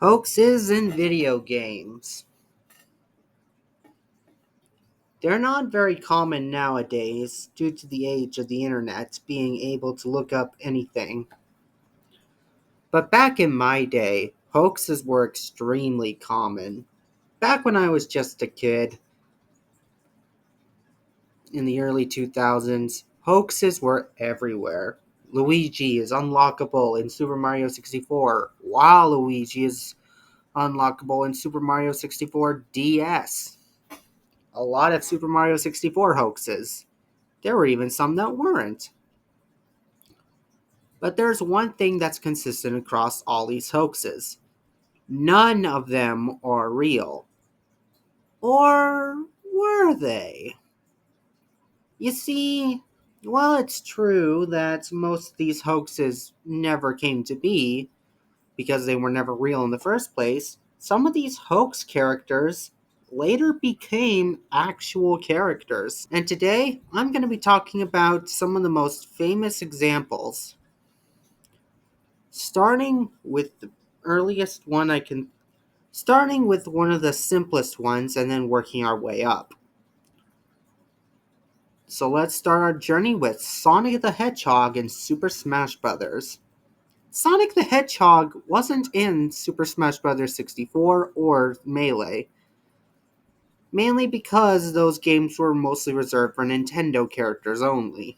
Hoaxes in video games. They're not very common nowadays due to the age of the internet being able to look up anything. But back in my day, hoaxes were extremely common. Back when I was just a kid, in the early 2000s, hoaxes were everywhere. Luigi is unlockable in Super Mario 64, while Luigi is unlockable in Super Mario 64 DS. A lot of Super Mario 64 hoaxes. There were even some that weren't. But there's one thing that's consistent across all these hoaxes. None of them are real. Or were they? You see, while it's true that most of these hoaxes never came to be because they were never real in the first place, some of these hoax characters later became actual characters. And today, I'm going to be talking about some of the most famous examples. Starting with the earliest one starting with one of the simplest ones and then working our way up. So let's start our journey with Sonic the Hedgehog in Super Smash Bros. Sonic the Hedgehog wasn't in Super Smash Bros. 64 or Melee, mainly because those games were mostly reserved for Nintendo characters only.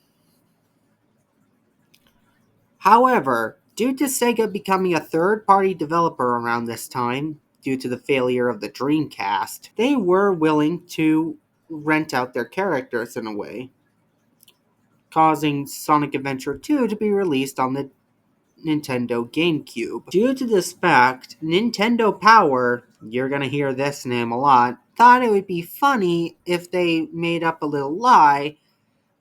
However, due to Sega becoming a third-party developer around this time, due to the failure of the Dreamcast, they were willing to rent out their characters in a way, causing Sonic Adventure 2 to be released on the Nintendo GameCube. Due to this fact, Nintendo Power, you're gonna hear this name a lot, thought it would be funny if they made up a little lie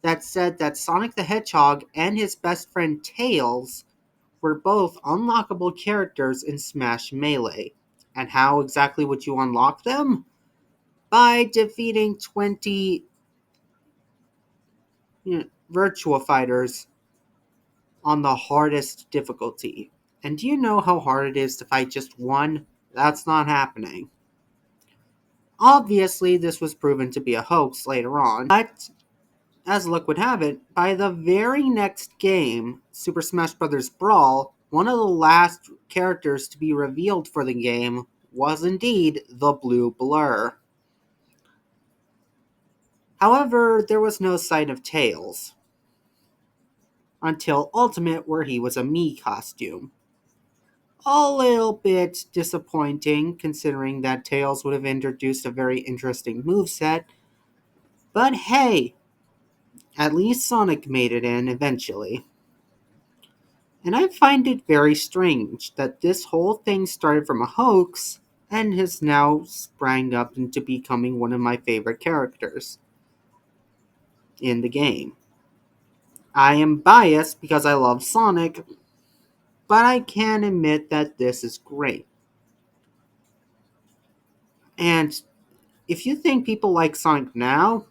that said that Sonic the Hedgehog and his best friend Tails were both unlockable characters in Smash Melee. And how exactly would you unlock them? By defeating 20 virtual fighters on the hardest difficulty. And do you know how hard it is to fight just one? That's not happening. Obviously, this was proven to be a hoax later on, but as luck would have it, by the very next game, Super Smash Bros. Brawl, one of the last characters to be revealed for the game was indeed the Blue Blur. However, there was no sign of Tails until Ultimate, where he was a Mii costume. A little bit disappointing, considering that Tails would have introduced a very interesting moveset. But hey, at least Sonic made it in eventually. And I find it very strange that this whole thing started from a hoax and has now sprang up into becoming one of my favorite characters in the game. I am biased because I love Sonic, but I can admit that this is great. And if you think people like Sonic now,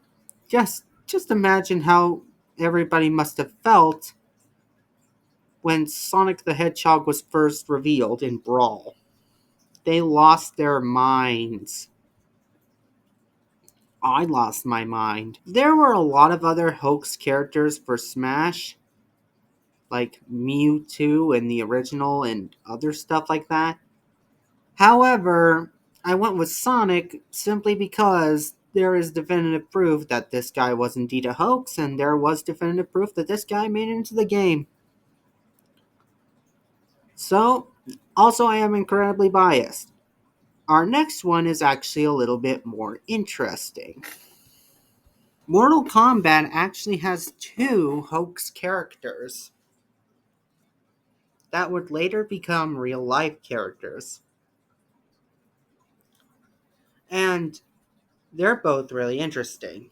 just imagine how everybody must have felt when Sonic the Hedgehog was first revealed in Brawl. They lost their minds. I lost my mind. There were a lot of other hoax characters for Smash, like Mewtwo in the original and other stuff like that. However, I went with Sonic simply because there is definitive proof that this guy was indeed a hoax, and there was definitive proof that this guy made it into the game. So, also I am incredibly biased. Our next one is actually a little bit more interesting. Mortal Kombat actually has two hoax characters that would later become real life characters. And they're both really interesting.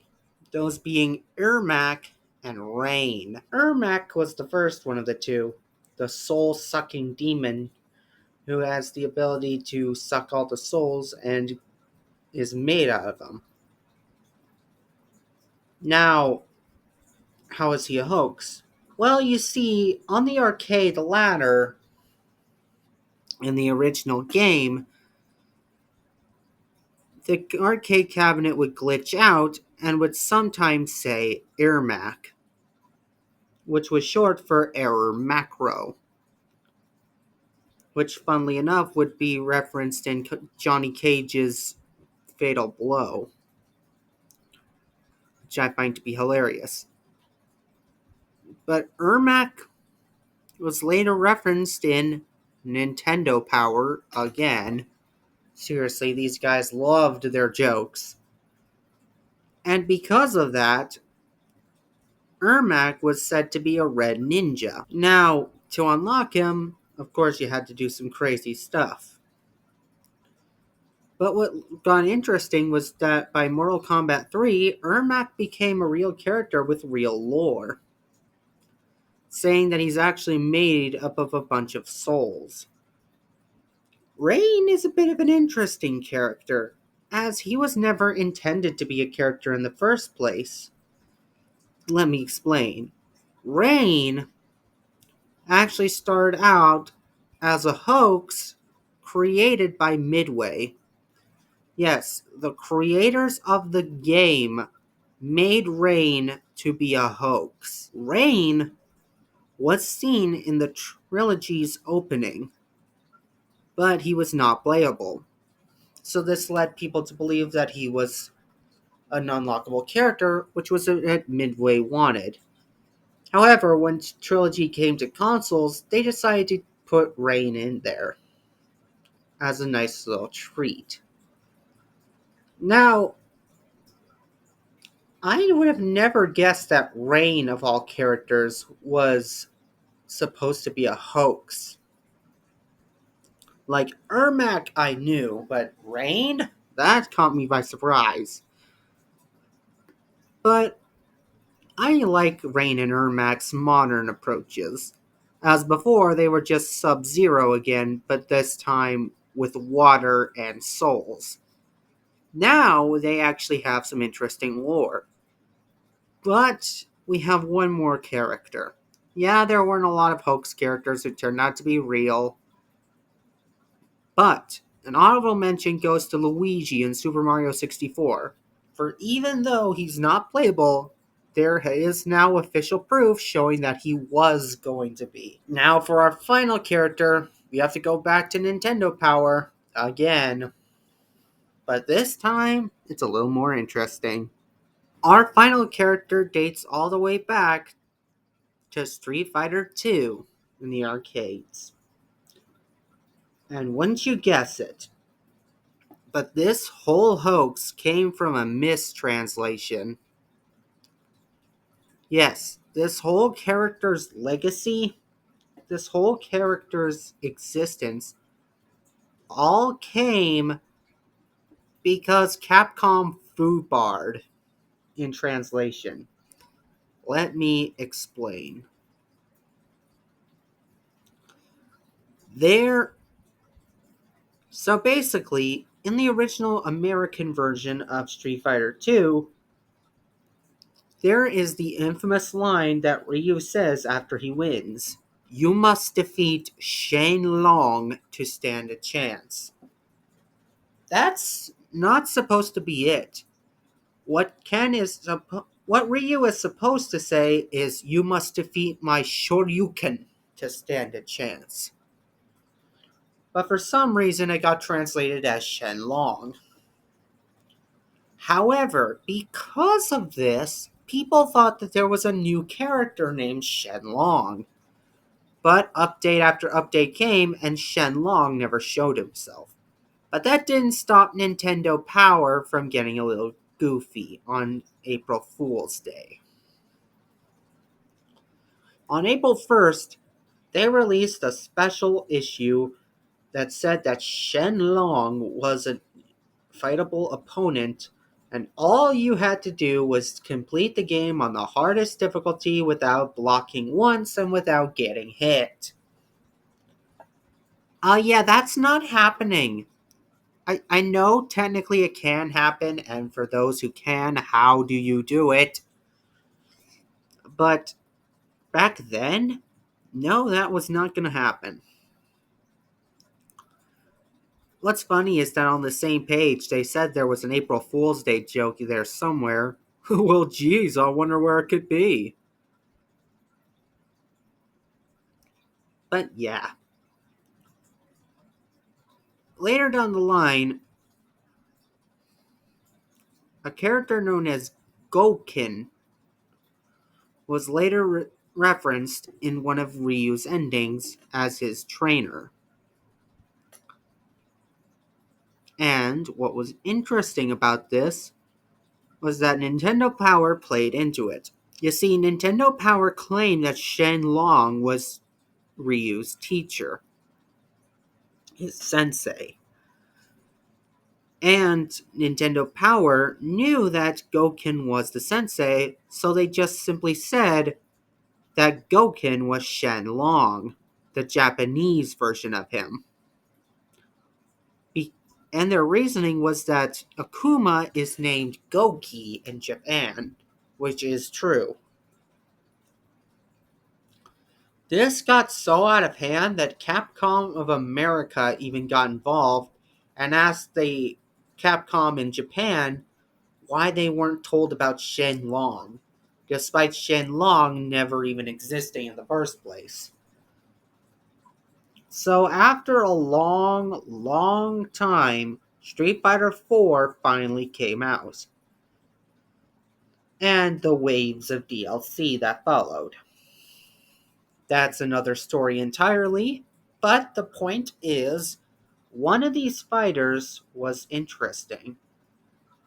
Those being Ermac and Rain. Ermac was the first one of the two, the soul sucking demon who has the ability to suck all the souls and is made out of them. Now, how is he a hoax? Well, you see, on the arcade ladder, In the original game, the arcade cabinet would glitch out and would sometimes say Ermac, which was short for Error Macro, which, funnily enough, would be referenced in Johnny Cage's Fatal Blow, which I find to be hilarious. But Ermac was later referenced in Nintendo Power again. Seriously, these guys loved their jokes. And because of that, Ermac was said to be a red ninja. Now, to unlock him, of course, you had to do some crazy stuff. But what got interesting was that by Mortal Kombat 3, Ermac became a real character with real lore, saying that he's actually made up of a bunch of souls. Rain is a bit of an interesting character, as he was never intended to be a character in the first place. Let me explain. Rain actually started out as a hoax created by Midway. Yes, the creators of the game made Rain to be a hoax. Rain was seen in the trilogy's opening, but he was not playable. So this led people to believe that he was an unlockable character, which was what Midway wanted. However, when Trilogy came to consoles, they decided to put Rain in there as a nice little treat. Now, I would have never guessed that Rain, of all characters, was supposed to be a hoax. Like, Ermac I knew, but Rain? That caught me by surprise. But I like Rain and Ermac's modern approaches. As before, they were just Sub-Zero again, but this time with water and souls. Now, they actually have some interesting lore. But we have one more character. Yeah, there weren't a lot of hoax characters who turned out to be real, but an honorable mention goes to Luigi in Super Mario 64. For even though he's not playable, there is now official proof showing that he was going to be. Now, for our final character, we have to go back to Nintendo Power again. But this time, it's a little more interesting. Our final character dates all the way back to Street Fighter 2 in the arcades. And wouldn't you guess it? But this whole hoax came from a mistranslation. Yes, this whole character's legacy, this whole character's existence, all came because Capcom foobarred in translation. Let me explain. There. So basically, in the original American version of Street Fighter 2, there is the infamous line that Ryu says after he wins. You must defeat Shane Long to stand a chance. That's not supposed to be it. What Ryu is supposed to say is, you must defeat my Shoryuken to stand a chance. But for some reason it got translated as Shenlong. However, because of this, people thought that there was a new character named Shenlong. But update after update came and Shenlong never showed himself. But that didn't stop Nintendo Power from getting a little goofy on April Fool's Day. On April 1st, they released a special issue that said that Shenlong was a fightable opponent, and all you had to do was complete the game on the hardest difficulty without blocking once and without getting hit. Yeah, that's not happening. I know technically it can happen, and for those who can, how do you do it? But back then, no, that was not going to happen. What's funny is that on the same page they said there was an April Fool's Day joke there somewhere. Well, geez, I wonder where it could be. But yeah. Later down the line, a character known as Gokin was later referenced in one of Ryu's endings as his trainer. And what was interesting about this was that Nintendo Power played into it. You see, Nintendo Power claimed that Shen Long was Ryu's teacher, his sensei. And Nintendo Power knew that Gokin was the sensei, so they just simply said that Gokin was Shen Long, the Japanese version of him. And their reasoning was that Akuma is named Goki in Japan, which is true. This got so out of hand that Capcom of America even got involved and asked the Capcom in Japan why they weren't told about Shen Long, despite Shen Long never even existing in the first place. So after a long, long time, Street Fighter IV finally came out, and the waves of DLC that followed. That's another story entirely, but the point is, one of these fighters was interesting.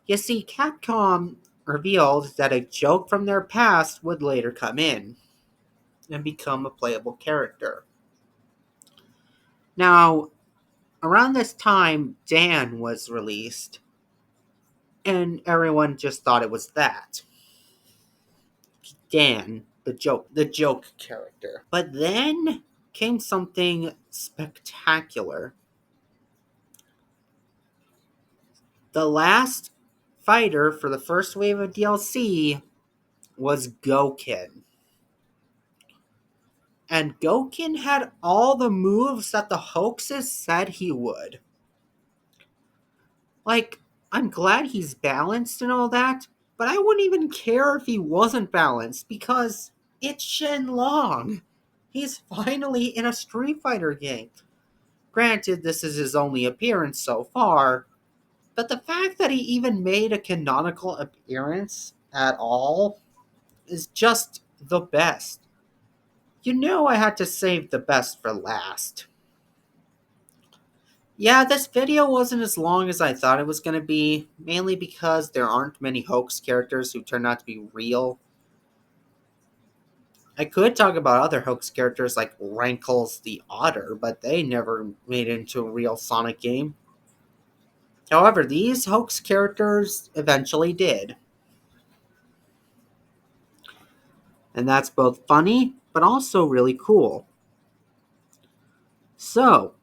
You see, Capcom revealed that a joke from their past would later come in and become a playable character. Now, around this time, Dan was released, and everyone just thought it was that. Dan, the joke character. But then came something spectacular. The last fighter for the first wave of DLC was Gokin. And Gokin had all the moves that the hoaxes said he would. Like, I'm glad he's balanced and all that, but I wouldn't even care if he wasn't balanced because it's Shen Long. He's finally in a Street Fighter game. Granted, this is his only appearance so far, but the fact that he even made a canonical appearance at all is just the best. You know I had to save the best for last. Yeah, this video wasn't as long as I thought it was going to be, mainly because there aren't many hoax characters who turn out to be real. I could talk about other hoax characters like Rankles the Otter, but they never made it into a real Sonic game. However, these hoax characters eventually did. And that's both funny, but also really cool. So,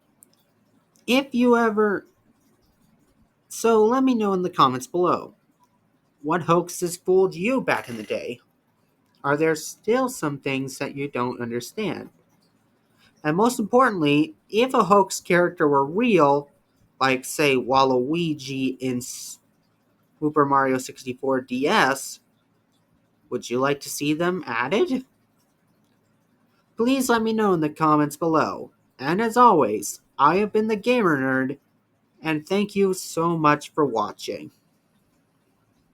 if you ever. So, let me know in the comments below. What hoaxes fooled you back in the day? Are there still some things that you don't understand? And most importantly, if a hoax character were real, like, say, Waluigi in Super Mario 64 DS, would you like to see them added? Please let me know in the comments below. And as always, I have been the Gamer Nerd, and thank you so much for watching.